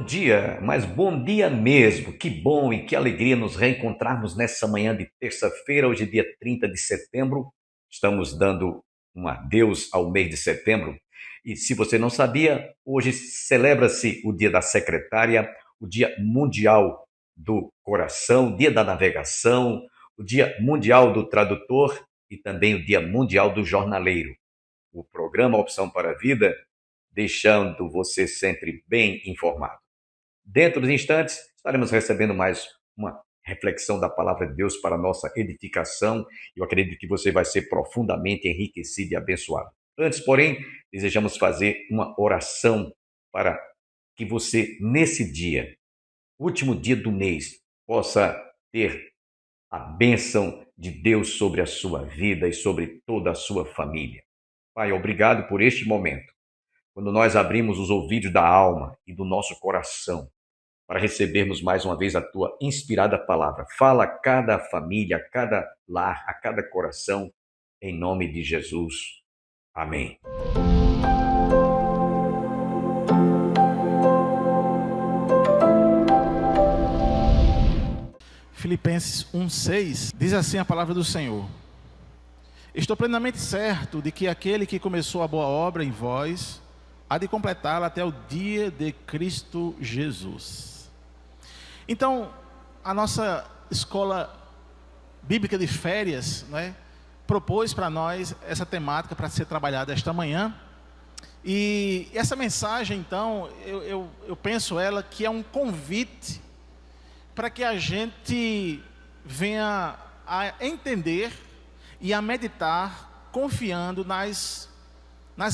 bom dia, mas bom dia mesmo. Que bom e que alegria nos reencontrarmos nessa manhã de terça-feira, hoje dia 30 de setembro. Estamos dando um adeus ao mês de setembro. E se você não sabia, hoje celebra-se o Dia da Secretária, o Dia Mundial do Coração, Dia da Navegação, o Dia Mundial do Tradutor e também o Dia Mundial do Jornaleiro. O programa Opção para a Vida, deixando você sempre bem informado. Dentro dos instantes, estaremos recebendo mais uma reflexão da palavra de Deus para a nossa edificação. Eu acredito que você vai ser profundamente enriquecido e abençoado. Antes, porém, desejamos fazer uma oração para que você, nesse dia, último dia do mês, possa ter a bênção de Deus sobre a sua vida e sobre toda a sua família. Pai, obrigado por este momento, quando nós abrimos os ouvidos da alma e do nosso coração para recebermos mais uma vez a tua inspirada palavra. Fala a cada família, a cada lar, a cada coração, em nome de Jesus. Amém. Filipenses 1:6 diz assim a palavra do Senhor: estou plenamente certo de que aquele que começou a boa obra em vós há de completá-la até o dia de Cristo Jesus. Então, a nossa escola bíblica de férias, propôs para nós essa temática para ser trabalhada esta manhã. E essa mensagem, então, eu penso ela que é um convite para que a gente venha a entender e a meditar confiando nas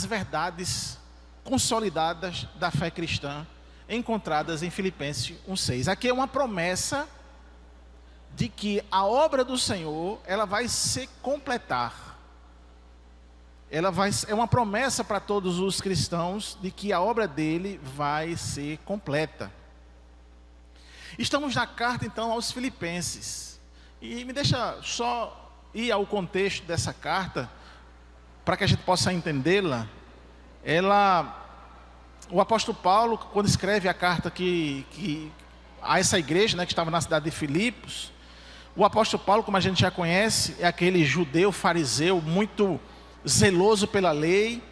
verdades consolidadas da fé cristã encontradas em Filipenses 1:6. Aqui é uma promessa de que a obra do Senhor, ela vai se completar. É uma promessa para todos os cristãos de que a obra dele vai ser completa. Estamos na carta então aos Filipenses. E me deixa só ir ao contexto dessa carta para que a gente possa entendê-la. O apóstolo Paulo, quando escreve a carta a essa igreja, que estava na cidade de Filipos, o apóstolo Paulo, como a gente já conhece, é aquele judeu fariseu muito zeloso pela lei,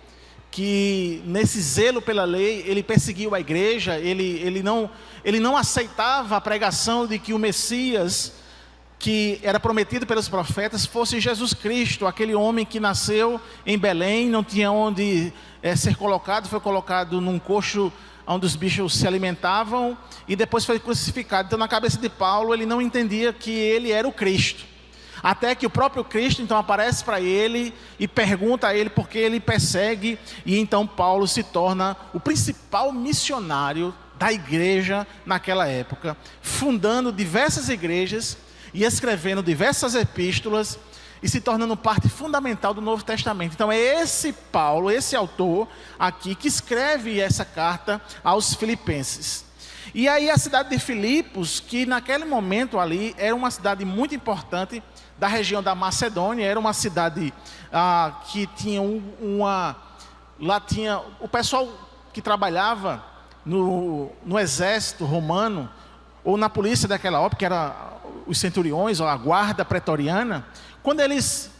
que nesse zelo pela lei, ele perseguiu a igreja, ele não aceitava a pregação de que o Messias, que era prometido pelos profetas, fosse Jesus Cristo, aquele homem que nasceu em Belém, não tinha onde ser colocado, foi colocado num coxo onde os bichos se alimentavam e depois foi crucificado. Então, na cabeça de Paulo, ele não entendia que ele era o Cristo, até que o próprio Cristo então aparece para ele e pergunta a ele por que ele persegue, e então Paulo se torna o principal missionário da igreja naquela época, fundando diversas igrejas e escrevendo diversas epístolas e se tornando parte fundamental do Novo Testamento. Então é esse Paulo, esse autor aqui, que escreve essa carta aos Filipenses. E aí a cidade de Filipos, que naquele momento ali era uma cidade muito importante da região da Macedônia, era uma cidade que tinha lá tinha o pessoal que trabalhava no exército romano, ou na polícia daquela época, que era os centuriões, ou a guarda pretoriana. Quando eles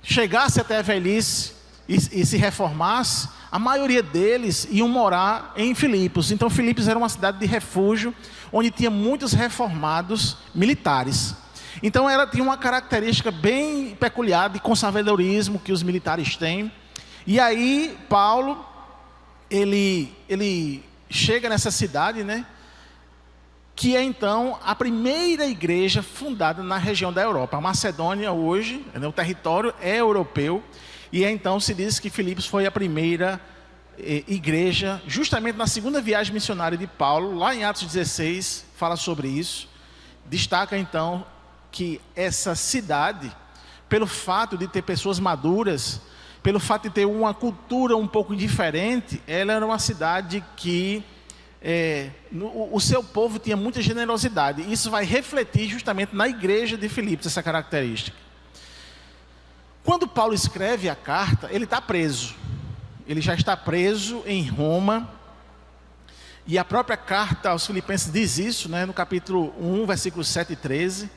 chegassem até a velhice e se reformassem, a maioria deles iam morar em Filipos. Então Filipos era uma cidade de refúgio, onde tinha muitos reformados militares. Então ela tinha uma característica bem peculiar de conservadorismo que os militares têm. E aí Paulo, ele chega nessa cidade, que é então a primeira igreja fundada na região da Europa. A Macedônia hoje, o território é europeu, e então se diz que Filipos foi a primeira igreja, justamente na segunda viagem missionária de Paulo, lá em Atos 16, fala sobre isso. Destaca então que essa cidade, pelo fato de ter pessoas maduras, pelo fato de ter uma cultura um pouco diferente, ela era uma cidade que o seu povo tinha muita generosidade. Isso vai refletir justamente na igreja de Filipos, essa característica. Quando Paulo escreve a carta, ele está preso. Ele já está preso em Roma. E a própria carta aos Filipenses diz isso, né, no capítulo 1, versículos 7 e 13.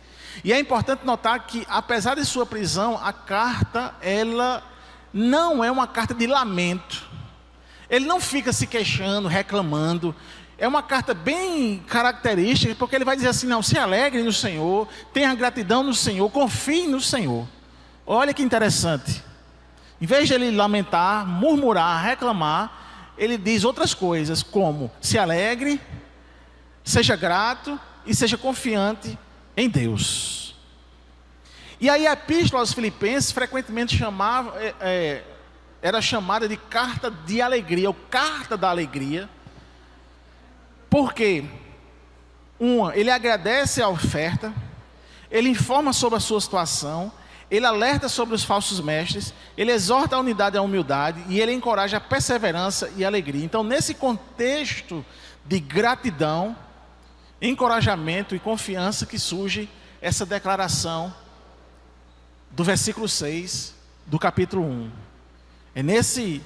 E é importante notar que, apesar de sua prisão, a carta, ela não é uma carta de lamento. Ele não fica se queixando, reclamando. É uma carta bem característica, porque ele vai dizer assim, não, se alegre no Senhor, tenha gratidão no Senhor, confie no Senhor. Olha que interessante. Em vez de ele lamentar, murmurar, reclamar, ele diz outras coisas, como se alegre, seja grato e seja confiante em Deus. E aí a epístola aos Filipenses frequentemente era chamada de carta de alegria, ou carta da alegria, porque ele agradece a oferta, ele informa sobre a sua situação, ele alerta sobre os falsos mestres, ele exorta a unidade e a humildade, e ele encoraja a perseverança e a alegria. Então, nesse contexto de gratidão, encorajamento e confiança que surge essa declaração do versículo 6 do capítulo 1. É nesse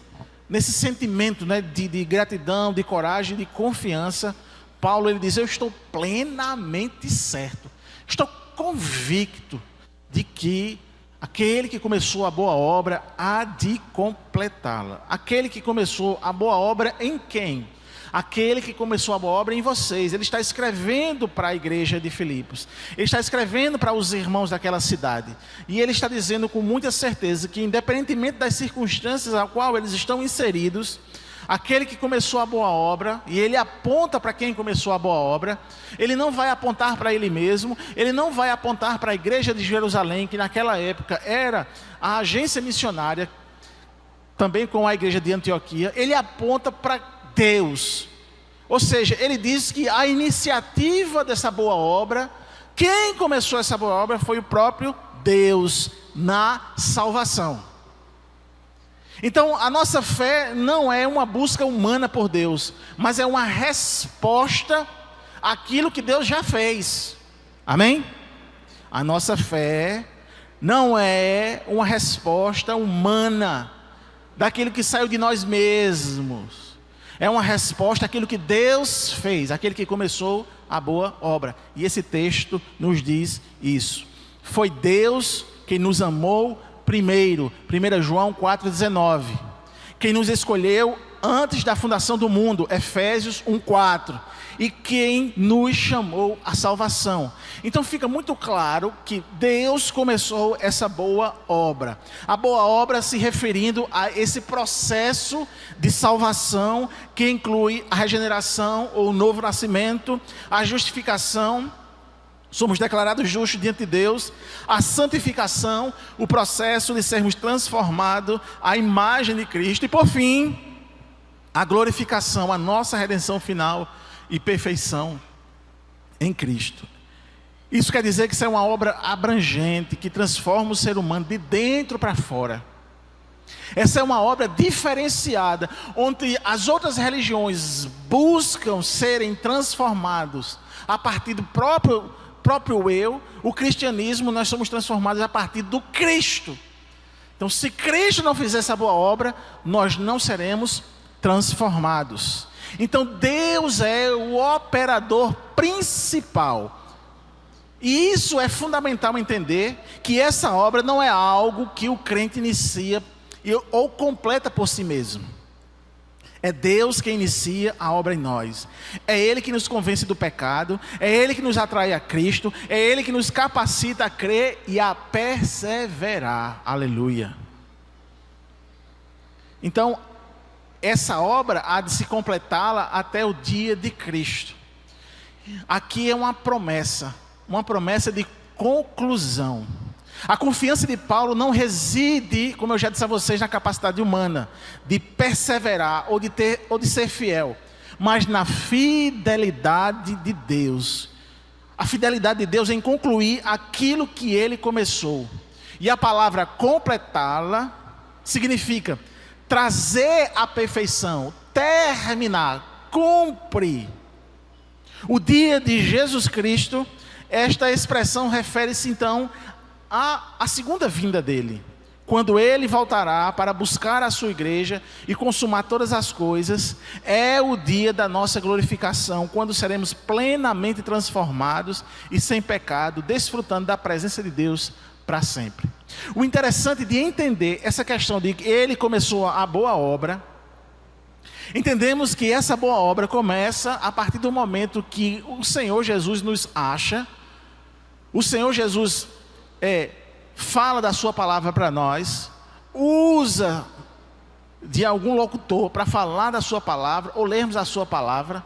sentimento, né, de gratidão, de coragem, de confiança, Paulo ele diz, eu estou plenamente certo, estou convicto de que aquele que começou a boa obra há de completá-la. Aquele que começou a boa obra em quem? Aquele que começou a boa obra em vocês. Ele está escrevendo para a igreja de Filipos. Ele está escrevendo para os irmãos daquela cidade. E ele está dizendo com muita certeza que, independentemente das circunstâncias a qual eles estão inseridos, aquele que começou a boa obra, e ele aponta para quem começou a boa obra, ele não vai apontar para ele mesmo, ele não vai apontar para a igreja de Jerusalém, que naquela época era a agência missionária, também com a igreja de Antioquia, ele aponta para Deus. Ou seja, ele diz que a iniciativa dessa boa obra, quem começou essa boa obra foi o próprio Deus na salvação. Então, a nossa fé não é uma busca humana por Deus, mas é uma resposta àquilo que Deus já fez. Amém? A nossa fé não é uma resposta humana daquilo que saiu de nós mesmos. É uma resposta àquilo que Deus fez, aquele que começou a boa obra. E esse texto nos diz isso. Foi Deus quem nos amou primeiro, 1 João 4,19, quem nos escolheu antes da fundação do mundo, Efésios 1,4, e quem nos chamou à salvação. Então fica muito claro que Deus começou essa boa obra. A boa obra se referindo a esse processo de salvação que inclui a regeneração ou o novo nascimento, a justificação, somos declarados justos diante de Deus, a santificação, o processo de sermos transformados à imagem de Cristo e por fim, a glorificação, a nossa redenção final e perfeição em Cristo. Isso quer dizer que isso é uma obra abrangente, que transforma o ser humano de dentro para fora. Essa é uma obra diferenciada, onde as outras religiões buscam serem transformados a partir do próprio eu. O cristianismo, nós somos transformados a partir do Cristo. Então, se Cristo não fizer essa boa obra, nós não seremos transformados. Então, Deus é o operador principal. E isso é fundamental entender, que essa obra não é algo que o crente inicia ou completa por si mesmo. É Deus quem inicia a obra em nós. É Ele que nos convence do pecado. É Ele que nos atrai a Cristo. É Ele que nos capacita a crer e a perseverar. Aleluia. Então, essa obra há de se completá-la até o dia de Cristo. Aqui é uma promessa de conclusão. A confiança de Paulo não reside, como eu já disse a vocês, na capacidade humana de perseverar ou de ser fiel, mas na fidelidade de Deus. A fidelidade de Deus em concluir aquilo que Ele começou. E a palavra completá-la significa trazer à perfeição, terminar, cumprir. O dia de Jesus Cristo, esta expressão refere-se então a segunda vinda dele, quando Ele voltará para buscar a sua igreja e consumar todas as coisas, é o dia da nossa glorificação, quando seremos plenamente transformados e sem pecado, desfrutando da presença de Deus para sempre. O interessante de entender essa questão de que Ele começou a boa obra, entendemos que essa boa obra começa a partir do momento que o Senhor Jesus nos acha, o Senhor Jesus fala da sua palavra para nós, usa de algum locutor para falar da sua palavra, ou lermos a sua palavra,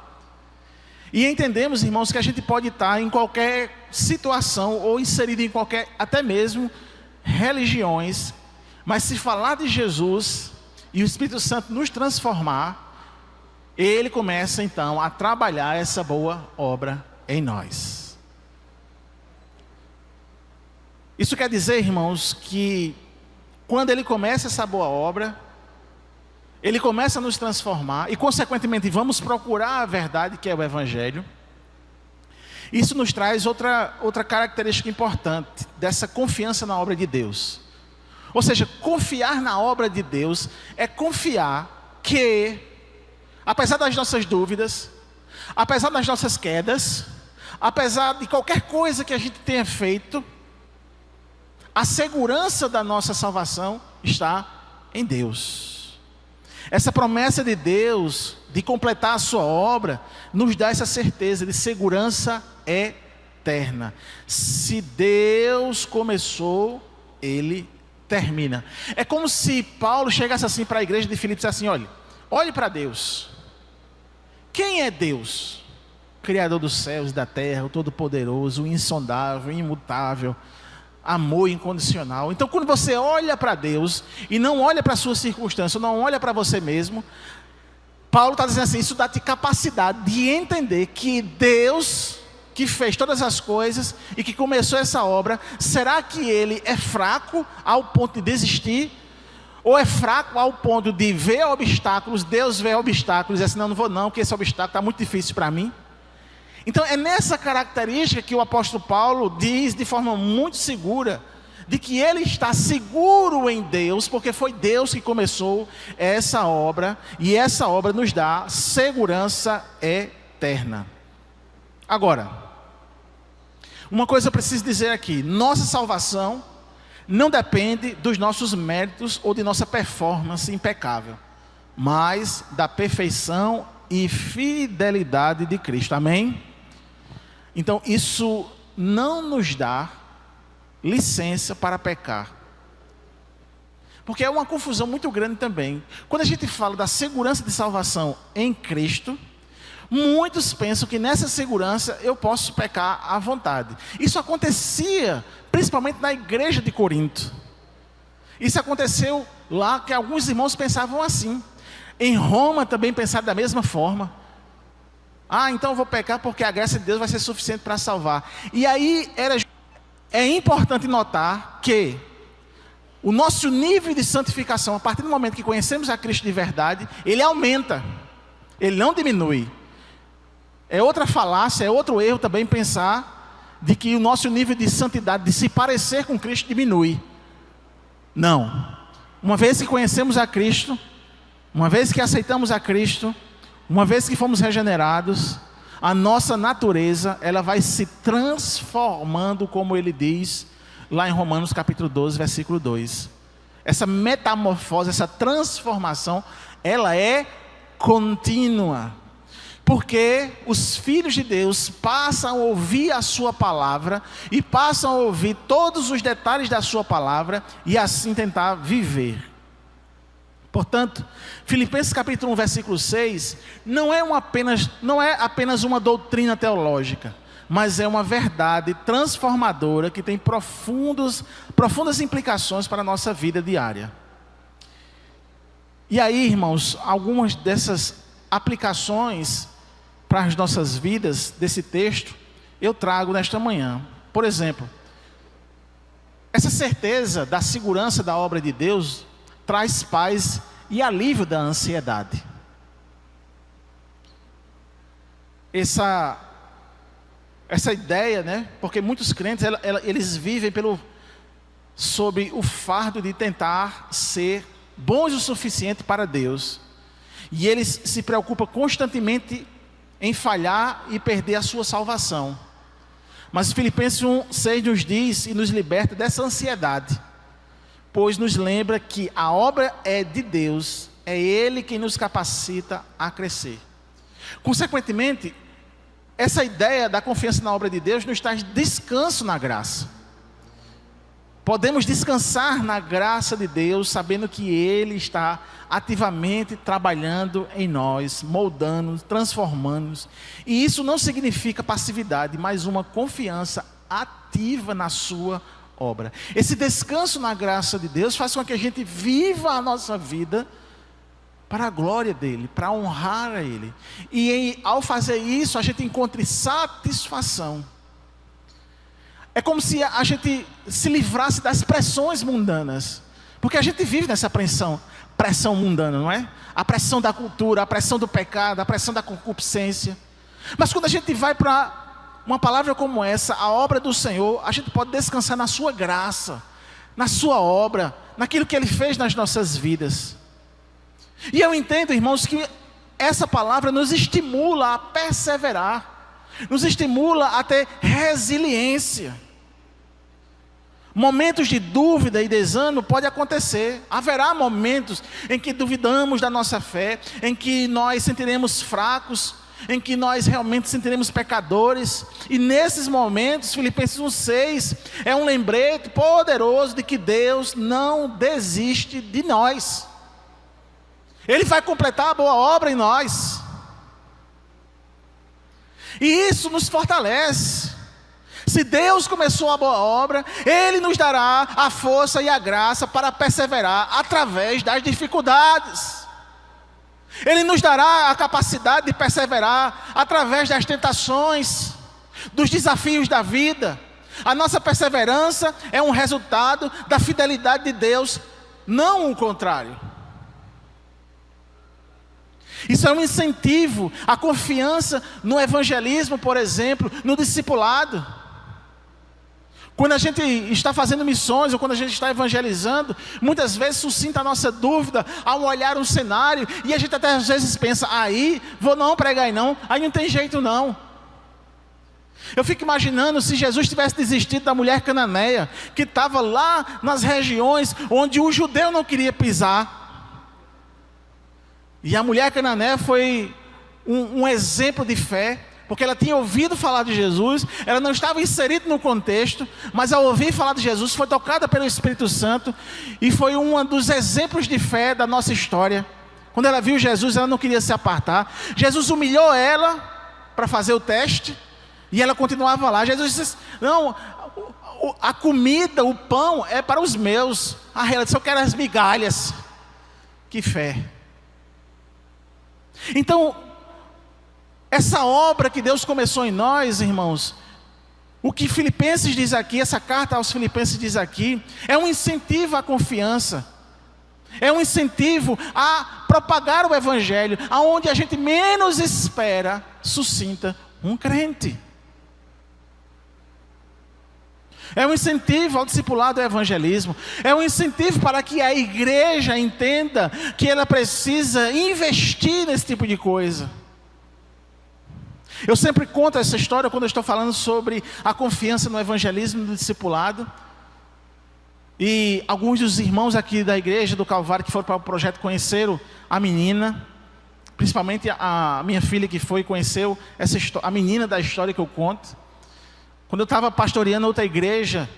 e entendemos, irmãos, que a gente pode estar em qualquer situação, ou inserido em qualquer, até mesmo, religiões, mas se falar de Jesus, e o Espírito Santo nos transformar, Ele começa então a trabalhar essa boa obra em nós. Isso quer dizer, irmãos, que quando Ele começa essa boa obra, Ele começa a nos transformar e, consequentemente, vamos procurar a verdade, que é o Evangelho. Isso nos traz outra característica importante dessa confiança na obra de Deus. Ou seja, confiar na obra de Deus é confiar que, apesar das nossas dúvidas, apesar das nossas quedas, apesar de qualquer coisa que a gente tenha feito, a segurança da nossa salvação está em Deus. Essa promessa de Deus de completar a sua obra nos dá essa certeza de segurança eterna. Se Deus começou, Ele termina. É como se Paulo chegasse assim para a igreja de Filipe e dissesse assim: olhe para Deus. Quem é Deus? Criador dos céus e da terra, o Todo-Poderoso, o insondável, o imutável, amor incondicional. Então, quando você olha para Deus e não olha para a sua circunstância, não olha para você mesmo, Paulo está dizendo assim: isso dá-te capacidade de entender que Deus, que fez todas as coisas e que começou essa obra, será que Ele é fraco ao ponto de desistir? Ou é fraco ao ponto de ver obstáculos, Deus vê obstáculos e diz assim: não vou não, porque esse obstáculo está muito difícil para mim. Então é nessa característica que o apóstolo Paulo diz de forma muito segura, de que ele está seguro em Deus, porque foi Deus que começou essa obra, e essa obra nos dá segurança eterna. Agora, uma coisa eu preciso dizer aqui: nossa salvação não depende dos nossos méritos ou de nossa performance impecável, mas da perfeição e fidelidade de Cristo. Amém? Então isso não nos dá licença para pecar, porque é uma confusão muito grande também. Quando a gente fala da segurança de salvação em Cristo, muitos pensam que nessa segurança eu posso pecar à vontade. Isso acontecia principalmente na igreja de Corinto. Isso aconteceu lá, que alguns irmãos pensavam assim. Em Roma também pensaram da mesma forma. Então eu vou pecar porque a graça de Deus vai ser suficiente para salvar. E aí é importante notar que o nosso nível de santificação, a partir do momento que conhecemos a Cristo de verdade, ele aumenta, ele não diminui. É outra falácia, é outro erro também pensar de que o nosso nível de santidade, de se parecer com Cristo, diminui. Não. Uma vez que conhecemos a Cristo, uma vez que aceitamos a Cristo, uma vez que fomos regenerados, a nossa natureza, ela vai se transformando, como ele diz lá em Romanos capítulo 12, versículo 2. Essa metamorfose, essa transformação, ela é contínua. Porque os filhos de Deus passam a ouvir a sua palavra e passam a ouvir todos os detalhes da sua palavra e assim tentar viver. Portanto, Filipenses capítulo 1, versículo 6, não é apenas uma doutrina teológica, mas é uma verdade transformadora que tem profundas implicações para a nossa vida diária. E aí, irmãos, algumas dessas aplicações para as nossas vidas desse texto, eu trago nesta manhã. Por exemplo, essa certeza da segurança da obra de Deus traz paz e alívio da ansiedade. Essa ideia, né? Porque muitos crentes, eles vivem sobre o fardo de tentar ser bons o suficiente para Deus. E eles se preocupam constantemente em falhar e perder a sua salvação. Mas Filipenses 1:6 nos diz e nos liberta dessa ansiedade, pois nos lembra que a obra é de Deus, é Ele quem nos capacita a crescer. Consequentemente, essa ideia da confiança na obra de Deus nos traz descanso na graça. Podemos descansar na graça de Deus, sabendo que Ele está ativamente trabalhando em nós, moldando-nos, transformando-nos. E isso não significa passividade, mas uma confiança ativa na sua obra. Esse descanso na graça de Deus faz com que a gente viva a nossa vida para a glória dEle, para honrar a Ele. E ao fazer isso, a gente encontre satisfação. É como se a gente se livrasse das pressões mundanas. Porque a gente vive nessa pressão mundana, não é? A pressão da cultura, a pressão do pecado, a pressão da concupiscência. Mas quando a gente vai para uma palavra como essa, a obra do Senhor, a gente pode descansar na sua graça, na sua obra, naquilo que Ele fez nas nossas vidas. E eu entendo, irmãos, que essa palavra nos estimula a perseverar, nos estimula a ter resiliência. Momentos de dúvida e desânimo podem acontecer. Haverá momentos em que duvidamos da nossa fé, em que nós sentiremos fracos, em que nós realmente sentiremos pecadores. E nesses momentos, Filipenses 1:6 é um lembrete poderoso de que Deus não desiste de nós. Ele vai completar a boa obra em nós. E isso nos fortalece. Se Deus começou a boa obra, Ele nos dará a força e a graça para perseverar através das dificuldades. Ele nos dará a capacidade de perseverar através das tentações, dos desafios da vida. A nossa perseverança é um resultado da fidelidade de Deus, não o contrário. Isso é um incentivo à confiança no evangelismo, por exemplo, no discipulado. Quando a gente está fazendo missões ou quando a gente está evangelizando, muitas vezes suscita a nossa dúvida ao olhar um cenário e a gente até às vezes pensa, aí vou não pregar aí não tem jeito não. Eu fico imaginando se Jesus tivesse desistido da mulher cananeia, que estava lá nas regiões onde o judeu não queria pisar. E a mulher cananeia foi um exemplo de fé, porque ela tinha ouvido falar de Jesus, ela não estava inserida no contexto, mas ao ouvir falar de Jesus, foi tocada pelo Espírito Santo, e foi um dos exemplos de fé da nossa história. Quando ela viu Jesus, ela não queria se apartar. Jesus humilhou ela para fazer o teste, e ela continuava lá. Jesus disse, não, a comida, o pão é para os meus. Ela disse, eu quero as migalhas. Que fé! Então, essa obra que Deus começou em nós, irmãos, o que Filipenses diz aqui, essa carta aos Filipenses diz aqui, é um incentivo à confiança, é um incentivo a propagar o Evangelho, aonde a gente menos espera, suscita um crente. É um incentivo ao discipulado e ao evangelismo. É um incentivo para que a igreja entenda que ela precisa investir nesse tipo de coisa. Eu sempre conto essa história quando eu estou falando sobre a confiança no evangelismo e no discipulado. E alguns dos irmãos aqui da igreja do Calvário que foram para o projeto conheceram a menina. Principalmente a minha filha que foi, conheceu a menina da história que eu conto. Quando eu estava pastoreando outra igreja,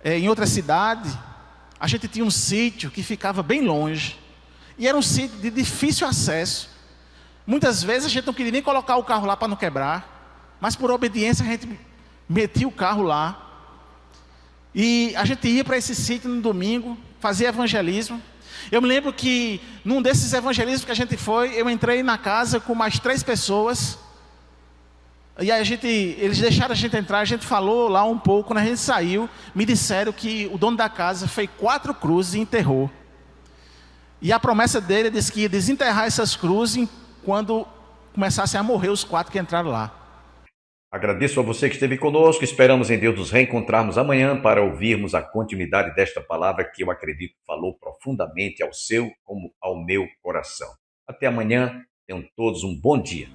em outra cidade, a gente tinha um sítio que ficava bem longe. E era um sítio de difícil acesso. Muitas vezes a gente não queria nem colocar o carro lá para não quebrar. Mas por obediência a gente metia o carro lá. E a gente ia para esse sítio no domingo, fazia evangelismo. Eu me lembro que num desses evangelismos que a gente foi, eu entrei na casa com mais 3 pessoas. E aí eles deixaram a gente entrar, a gente falou lá um pouco. Quando a gente saiu, me disseram que o dono da casa fez 4 cruzes e enterrou. E a promessa dele disse que ia desenterrar essas cruzes quando começassem a morrer os 4 que entraram lá. Agradeço a você que esteve conosco. Esperamos em Deus nos reencontrarmos amanhã para ouvirmos a continuidade desta palavra que eu acredito falou profundamente ao seu como ao meu coração. Até amanhã. Tenham todos um bom dia.